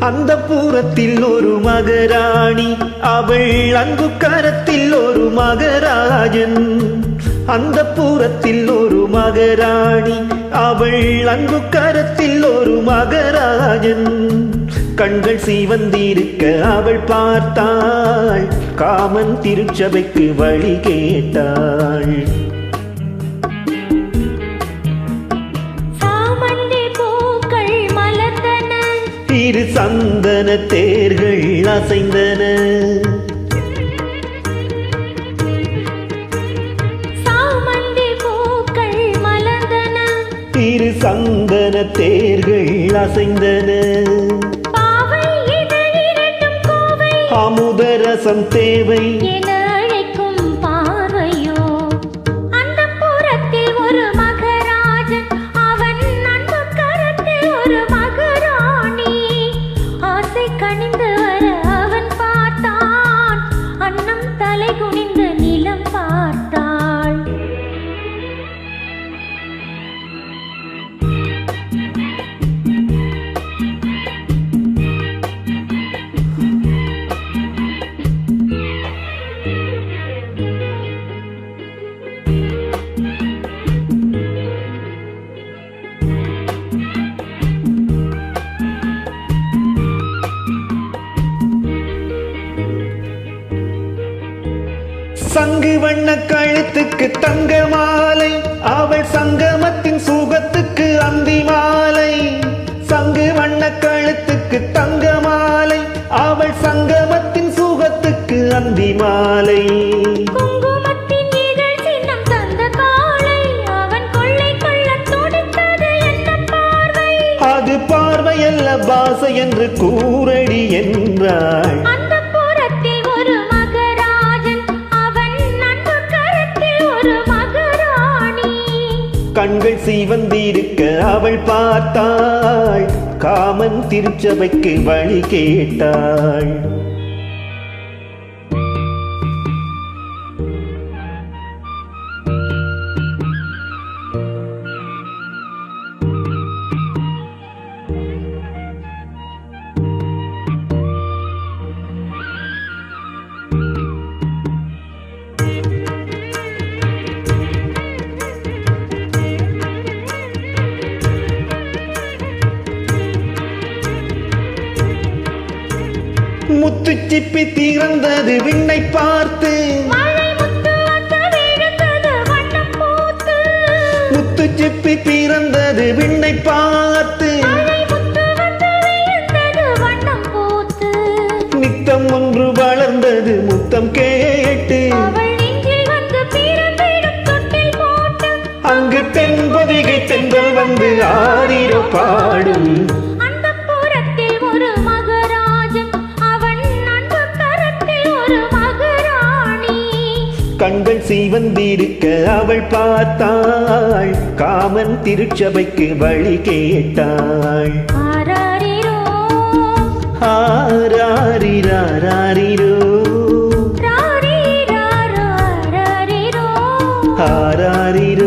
அந்த பூரத்தில் ஒரு மகராணி, அவள் அங்கு கரத்தில் ஒரு மகராஜன். அந்த பூரத்தில் ஒரு மகராணி, அவள் அங்கு கரத்தில் ஒரு மகராஜன். கண்கள் சீவந்திருக்க அவள் பார்த்தாள், காமன் திருச்சபைக்கு வழி கேட்டாள். இரு சந்தன தேர்கள் அசைந்தன, சாமந்தி பூக்கள் மலர்ந்தன. இரு சந்தன தேர்கள் அசைந்தன, பாவை இதழ் இரண்டும் கோவை, அமுதரசம் தேவை என அழைக்கும் பார்வையோ. அந்த புறத்தில் ஒரு மகராஜன், அவன் அன்பு கரத்தில் ஒரு மகராணி. ஆசை கனிந்து வர அவன் பார்த்தான், அன்னம் தலை குனிந்து நிலம் பார்த்தாள். சங்கு வண்ண கழுத்துக்கு தங்க மாலை, அவள் சங்கமத்தின் சுகத்துக்கு அந்தி மாலை. சங்கு வண்ண கழுத்துக்கு தங்க மாலை, அவள் சங்கமத்தின் சுகத்துக்கு அந்தி மாலை. குங்குமத்தின் இதழ் சின்னம் தந்த காளை, அவன் கொள்ளை கொள்ளத் துடித்தது என்ன பார்வை. அது பார்வையல்ல பாசை என்று கூறடி என்றாள். அந்த புறத்தில் ஒரு மகராஜன், அவன் அன்பு கரத்தில் ஒரு மகராணி. கண்கள் சீவந்திருக்க அவள் பார்த்தாள், காமன் திருச்சபைக்கு வழி கேட்டாள். முத்துச்சிப்பி திறந்தது விண்ணை பார்த்து, மழை முத்து வந்து விழுந்தது வண்ணம் பூத்து. முத்துச்சிப்பி திறந்தது விண்ணை பார்த்து, மழை முத்து வந்து விழுந்தது வண்ணம் பூத்து. நித்தம் ஒன்று வளர்ந்தது முத்தம் கேட்டு, அவள் நெஞ்சில் வந்து பிறந்திடும் தொட்டில் போட்டு. அங்கு தென்பொதிகை தென்றல் வந்து ஆடிரோ பாடும். அந்த புறத்தில் ஒரு மகராஜன், அவன் அன்பு கரத்தில் ஒரு மகராணி. கண்கள் சீவந்திருக்க அவள் பார்த்தாள், காமன் திருச்சபைக்கு வழி கேட்டாள். ஆராரிரோ ஆராரிராரிரோ, ராரிராரோ, ஆராரிரோ ஆராரிரோ.